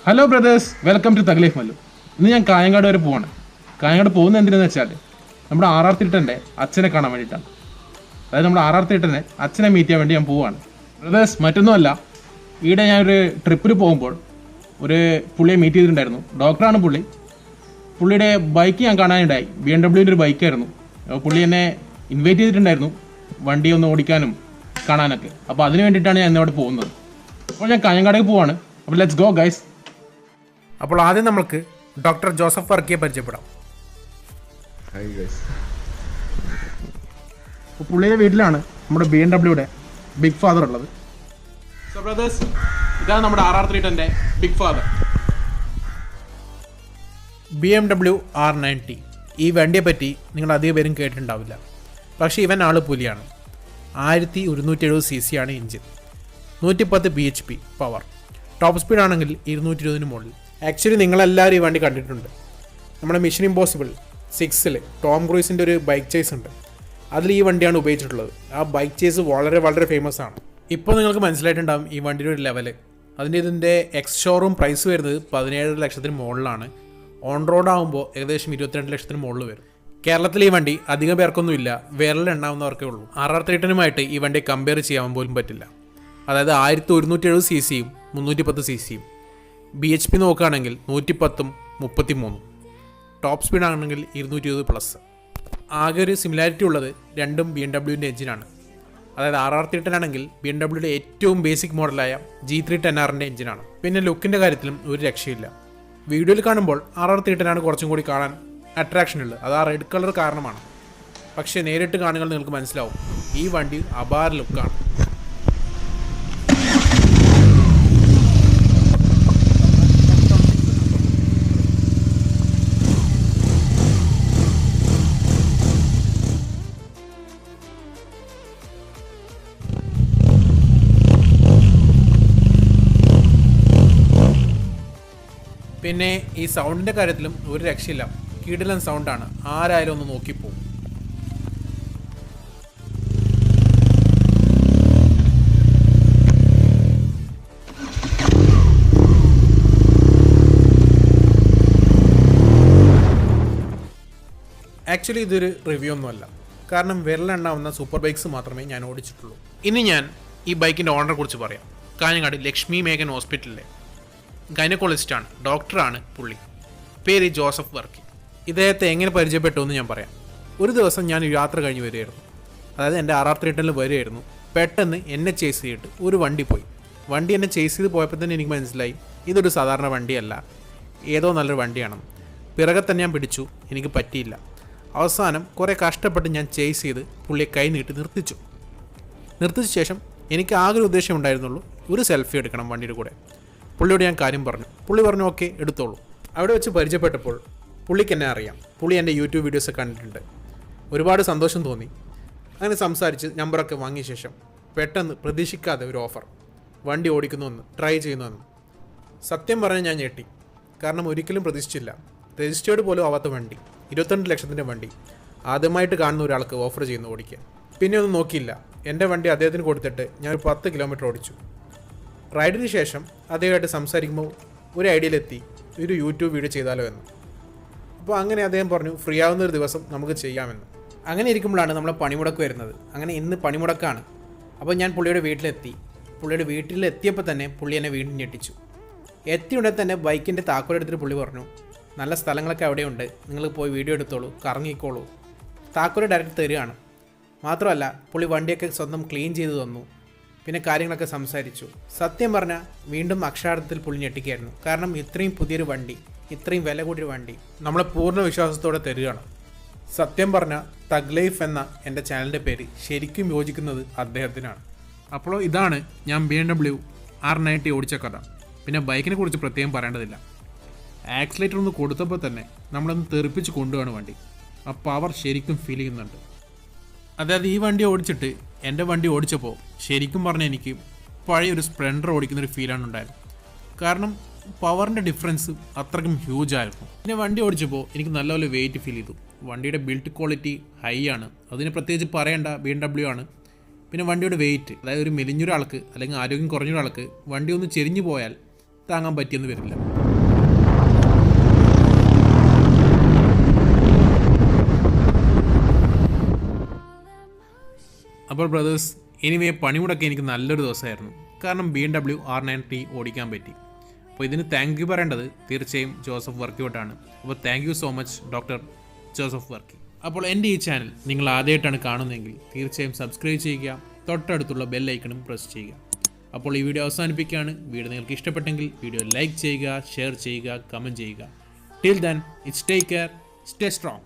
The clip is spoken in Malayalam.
Hello brothers, welcome to thug life Mallu. ഇന്ന് ഞാൻ കായങ്ങാട് വരെ പോവാണ്. കായങ്ങാട് പോകുന്നത് എന്തിനാന്ന് വെച്ചാൽ നമ്മുടെ ആർ തിട്ടൻ്റെ അച്ഛനെ കാണാൻ വേണ്ടിയിട്ടാണ്. അതായത് നമ്മുടെ ആർ തിട്ടനെ അച്ഛനെ മീറ്റ് ചെയ്യാൻ വേണ്ടി ഞാൻ പോവാണ്. ബ്രദേഴ്സ്, മറ്റൊന്നുമല്ല, ഈടെ ഞാനൊരു ട്രിപ്പിൽ പോകുമ്പോൾ ഒരു പുള്ളിയെ മീറ്റ് ചെയ്തിട്ടുണ്ടായിരുന്നു. ഡോക്ടറാണ് പുള്ളി. പുള്ളിയുടെ ബൈക്ക് ഞാൻ കാണാനുണ്ടായി. BMW ഒരു ബൈക്കായിരുന്നു. പുള്ളി എന്നെ ഇൻവൈറ്റ് ചെയ്തിട്ടുണ്ടായിരുന്നു വണ്ടി ഒന്ന് ഓടിക്കാനും കാണാനൊക്കെ. അപ്പോൾ അതിന് വേണ്ടിയിട്ടാണ് ഞാൻ ഇന്നവിടെ പോകുന്നത്. അപ്പോൾ ഞാൻ കായങ്ങാടേക്ക് പോവാണ്. അപ്പോൾ ലെറ്റ്സ് ഗോ ഗൈസ്. അപ്പോൾ ആദ്യം നമുക്ക് ഡോക്ടർ ജോസഫ് വർക്കിയെ പരിചയപ്പെടാം. അപ്പോൾ പുള്ളിയുടെ വീട്ടിലാണ് നമ്മുടെ BMW ബിഗ് ഫാദർ ഉള്ളത്. സോ ബ്രദേഴ്സ്, ഇതാണ് നമ്മുടെ RR310 big father. BMW R90. ഈ വണ്ടിയെ പറ്റി നിങ്ങൾ അധികം പേരും കേട്ടിട്ടുണ്ടാവില്ല. പക്ഷേ ഇവൻ ആള് പുലിയാണ്. 1170 cc ആണ് engine, 110 bhp power. Top speed ആണെങ്കിൽ 220 മുകളിൽ. ആക്ച്വലി നിങ്ങളെല്ലാവരും ഈ വണ്ടി കണ്ടിട്ടുണ്ട്. നമ്മുടെ മിഷൻ ഇമ്പോസിബിൾ 6 ടോം ക്രൂസിൻ്റെ ഒരു ബൈക്ക് ചേസ് ഉണ്ട്. അതിൽ ഈ വണ്ടിയാണ് ഉപയോഗിച്ചിട്ടുള്ളത്. ആ ബൈക്ക് ചേസ് വളരെ വളരെ ഫേമസ് ആണ്. ഇപ്പോൾ നിങ്ങൾക്ക് മനസ്സിലായിട്ടുണ്ടാകും ഈ വണ്ടിയുടെ ഒരു ലെവല്. ഇതിൻ്റെ എക്സ് ഷോറൂം പ്രൈസ് വരുന്നത് 17 ലക്ഷത്തിന് മുകളിലാണ്. ഓൺ റോഡ് ആകുമ്പോൾ ഏകദേശം 22 ലക്ഷത്തിന് മുകളിൽ വരും. കേരളത്തിൽ ഈ വണ്ടി അധികം പേർക്കൊന്നുമില്ല, വിരലിലെണ്ണാവുന്നവർക്കേ ഉള്ളൂ. RR310 ഈ വണ്ടിയെ കമ്പയർ ചെയ്യാൻ പോലും പറ്റില്ല. അതായത് 1170 cc-യും 310 cc-യും. bhp നോക്കുകയാണെങ്കിൽ 110-ഉം 33-ഉം. ടോപ്പ് സ്പീഡ് ആണെങ്കിൽ 220+. ആകെ ഒരു സിമിലാരിറ്റി ഉള്ളത് രണ്ടും BMW എഞ്ചിനാണ്. അതായത് RR310 ആണെങ്കിൽ BMW ഏറ്റവും ബേസിക് മോഡലായ G310R എഞ്ചിനാണ്. പിന്നെ ലുക്കിൻ്റെ കാര്യത്തിലും ഒരു രക്ഷയില്ല. വീഡിയോയിൽ കാണുമ്പോൾ RR310 കുറച്ചും കൂടി കാണാൻ അട്രാക്ഷൻ ഉള്ളത്. അത് ആ റെഡ് കളർ കാരണമാണ്. പക്ഷേ നേരിട്ട് കാണുമ്പോൾ നിങ്ങൾക്ക് മനസ്സിലാവും ഈ വണ്ടി അപാര ലുക്കാണ്. പിന്നെ ഈ സൗണ്ടിൻ്റെ കാര്യത്തിലും ഒരു രക്ഷയില്ല. കിടിലൻ സൗണ്ടാണ്. ആരായാലും ഒന്ന് നോക്കിപ്പോവും. ആക്ച്വലി ഇതൊരു റിവ്യൂ ഒന്നുമല്ല. കാരണം വിരലെണ്ണാവുന്ന സൂപ്പർ ബൈക്സ് മാത്രമേ ഞാൻ ഓടിച്ചിട്ടുള്ളൂ. ഇനി ഞാൻ ഈ ബൈക്കിൻ്റെ ഓണറെ കുറിച്ച് പറയാം. കാഞ്ഞങ്ങാട് ലക്ഷ്മി മേഘൻ ഹോസ്പിറ്റലിലെ ഗൈനക്കോളജിസ്റ്റാണ്, ഡോക്ടറാണ് പുള്ളി. പേര് ജോസഫ് വർക്കി. ഇദ്ദേഹത്തെ എങ്ങനെ പരിചയപ്പെട്ടു എന്ന് ഞാൻ പറയാം. ഒരു ദിവസം ഞാൻ യാത്ര കഴിഞ്ഞ് വരികയായിരുന്നു. അതായത് എൻ്റെ RR310 വരികയായിരുന്നു. പെട്ടെന്ന് എന്നെ ചേസ് ചെയ്തിട്ട് ഒരു വണ്ടി പോയി. വണ്ടി എന്നെ ചേസ് ചെയ്ത് പോയപ്പോൾ തന്നെ എനിക്ക് മനസ്സിലായി ഇതൊരു സാധാരണ വണ്ടിയല്ല, ഏതോ നല്ലൊരു വണ്ടിയാണെന്ന്. പിറകെ തന്നെ ഞാൻ പിടിച്ചു. എനിക്ക് പറ്റിയില്ല. അവസാനം കുറേ കഷ്ടപ്പെട്ട് ഞാൻ ചേസ് ചെയ്ത് പുള്ളിയെ കൈ നീട്ടി നിർത്തിച്ച ശേഷം എനിക്ക് ആകെ ഒരു ഉദ്ദേശം ഉണ്ടായിരുന്നുള്ളൂ, ഒരു സെൽഫി എടുക്കണം വണ്ടിയുടെ കൂടെ. പുള്ളിയോട് ഞാൻ കാര്യം പറഞ്ഞു. പുള്ളി പറഞ്ഞു ഓക്കെ എടുത്തോളൂ. അവിടെ വെച്ച് പരിചയപ്പെട്ടപ്പോൾ പുള്ളിക്ക് എന്നെ അറിയാം. പുള്ളി എൻ്റെ യൂട്യൂബ് വീഡിയോസ് കണ്ടിട്ടുണ്ട്. ഒരുപാട് സന്തോഷം തോന്നി. അങ്ങനെ സംസാരിച്ച് നമ്പറൊക്കെ വാങ്ങിയ ശേഷം പെട്ടെന്ന് പ്രതീക്ഷിക്കാതെ ഒരു ഓഫർ, വണ്ടി ഓടിക്കുന്നുവെന്ന്, ട്രൈ ചെയ്യുന്നുവെന്ന്. സത്യം പറഞ്ഞാൽ ഞാൻ ഞെട്ടി. കാരണം ഒരിക്കലും പ്രതീക്ഷിച്ചില്ല. രജിസ്റ്റേർഡ് പോലും ആവാത്ത വണ്ടി, 22 ലക്ഷത്തിൻ്റെ വണ്ടി ആദ്യമായിട്ട് കാണുന്ന ഒരാൾക്ക് ഓഫർ ചെയ്യുന്നു ഓടിക്കാൻ. പിന്നെ ഒന്നും നോക്കിയില്ല, എൻ്റെ വണ്ടി അദ്ദേഹത്തിന് കൊടുത്തിട്ട് ഞാൻ 10 കിലോമീറ്റർ ഓടിച്ചു. റൈഡിന് ശേഷം അദ്ദേഹമായിട്ട് സംസാരിക്കുമ്പോൾ ഒരു ഐഡിയയിലെത്തി, ഒരു യൂട്യൂബ് വീഡിയോ ചെയ്താലോ എന്ന്. അപ്പോൾ അങ്ങനെ അദ്ദേഹം പറഞ്ഞു ഫ്രീ ആവുന്ന ഒരു ദിവസം നമുക്ക് ചെയ്യാമെന്ന്. അങ്ങനെ ഇരിക്കുമ്പോഴാണ് നമ്മളെ പണിമുടക്ക് വരുന്നത്. അങ്ങനെ ഇന്ന് പണിമുടക്കാണ്. അപ്പോൾ ഞാൻ പുള്ളിയുടെ വീട്ടിലെത്തി. പുള്ളിയുടെ വീട്ടിലെത്തിയപ്പോൾ തന്നെ പുള്ളി എന്നെ വീണ്ടും ഞെട്ടിച്ചു. എത്തിയുടനെ തന്നെ ബൈക്കിൻ്റെ താക്കോലെടുത്തിട്ട് പുള്ളി പറഞ്ഞു നല്ല സ്ഥലങ്ങളൊക്കെ അവിടെയുണ്ട്, നിങ്ങൾ പോയി വീഡിയോ എടുത്തോളൂ, കറങ്ങിക്കോളൂ. താക്കോല് ഡയറക്റ്റ് തരികയാണ്. മാത്രമല്ല പുള്ളി വണ്ടിയൊക്കെ സ്വന്തം ക്ലീൻ ചെയ്ത് തന്നു. പിന്നെ കാര്യങ്ങളൊക്കെ സംസാരിച്ചു. സത്യം പറഞ്ഞാൽ വീണ്ടും അക്ഷരാർത്ഥത്തിൽ പുള്ളി ഞെട്ടിക്കായിരുന്നു. കാരണം ഇത്രയും പുതിയൊരു വണ്ടി, ഇത്രയും വില കൂടിയൊരു വണ്ടി നമ്മളെ പൂർണ്ണ വിശ്വാസത്തോടെ തരികയാണ്. സത്യം പറഞ്ഞാൽ തഗ് ലൈഫ് എന്ന എൻ്റെ ചാനലിൻ്റെ പേര് ശരിക്കും യോജിക്കുന്നത് അദ്ദേഹത്തിനാണ്. അപ്പോൾ ഇതാണ് ഞാൻ BMW R90 ഓടിച്ച കഥ. പിന്നെ ബൈക്കിനെ കുറിച്ച് പ്രത്യേകം പറയേണ്ടതില്ല. ആക്സിലേറ്റർ ഒന്ന് കൊടുത്തപ്പോൾ തന്നെ നമ്മളൊന്ന് തെറിപ്പിച്ച് കൊണ്ടുപോവാണ് വണ്ടി. ആ പവർ ശരിക്കും ഫീൽ ചെയ്യുന്നുണ്ട്. അതായത് ഈ വണ്ടി ഓടിച്ചിട്ട് എൻ്റെ വണ്ടി ഓടിച്ചപ്പോൾ ശരിക്കും പറഞ്ഞാൽ എനിക്ക് പഴയൊരു സ്പ്ലെൻഡർ ഓടിക്കുന്നൊരു ഫീലാണ് ഉണ്ടായത്. കാരണം പവറിൻ്റെ ഡിഫറൻസ് അത്രയ്ക്കും ഹ്യൂജ് ആയിരുന്നു. പിന്നെ വണ്ടി ഓടിച്ചപ്പോൾ എനിക്ക് നല്ലപോലെ വെയിറ്റ് ഫീൽ ചെയ്തു. വണ്ടിയുടെ ബിൽഡ് ക്വാളിറ്റി ഹൈ ആണ്, അതിന് പ്രത്യേകിച്ച് പറയേണ്ട BMW ആണ്. പിന്നെ വണ്ടിയുടെ വെയിറ്റ്, അതായത് ഒരു മെലിഞ്ഞൊരാൾക്ക് അല്ലെങ്കിൽ ആരോഗ്യം കുറഞ്ഞൊരാൾക്ക് വണ്ടി ഒന്ന് ചെരിഞ്ഞു പോയാൽ താങ്ങാൻ പറ്റിയെന്ന് വരില്ല. അപ്പോൾ ബ്രദേഴ്സ്, എനിവേ പണിമുടക്ക് എനിക്ക് നല്ലൊരു ദിവസമായിരുന്നു. കാരണം BMW R9T ഓടിക്കാൻ പറ്റി. അപ്പോൾ ഇതിന് താങ്ക് യു പറയേണ്ടത് തീർച്ചയായും ജോസഫ് വർക്കിയോട്ടാണ്. അപ്പോൾ thank you so much doctor Joseph Varkey. അപ്പോൾ എൻ്റെ ഈ ചാനൽ നിങ്ങൾ ആദ്യമായിട്ടാണ് കാണുന്നതെങ്കിൽ തീർച്ചയായും സബ്സ്ക്രൈബ് ചെയ്യുക, തൊട്ടടുത്തുള്ള ബെൽ ഐക്കണും പ്രസ് ചെയ്യുക. അപ്പോൾ ഈ വീഡിയോ അവസാനിപ്പിക്കുകയാണ്. വീഡിയോ നിങ്ങൾക്ക് ഇഷ്ടപ്പെട്ടെങ്കിൽ വീഡിയോ ലൈക്ക് ചെയ്യുക, ഷെയർ ചെയ്യുക, കമൻറ്റ് ചെയ്യുക. Till then it's take care, stay strong.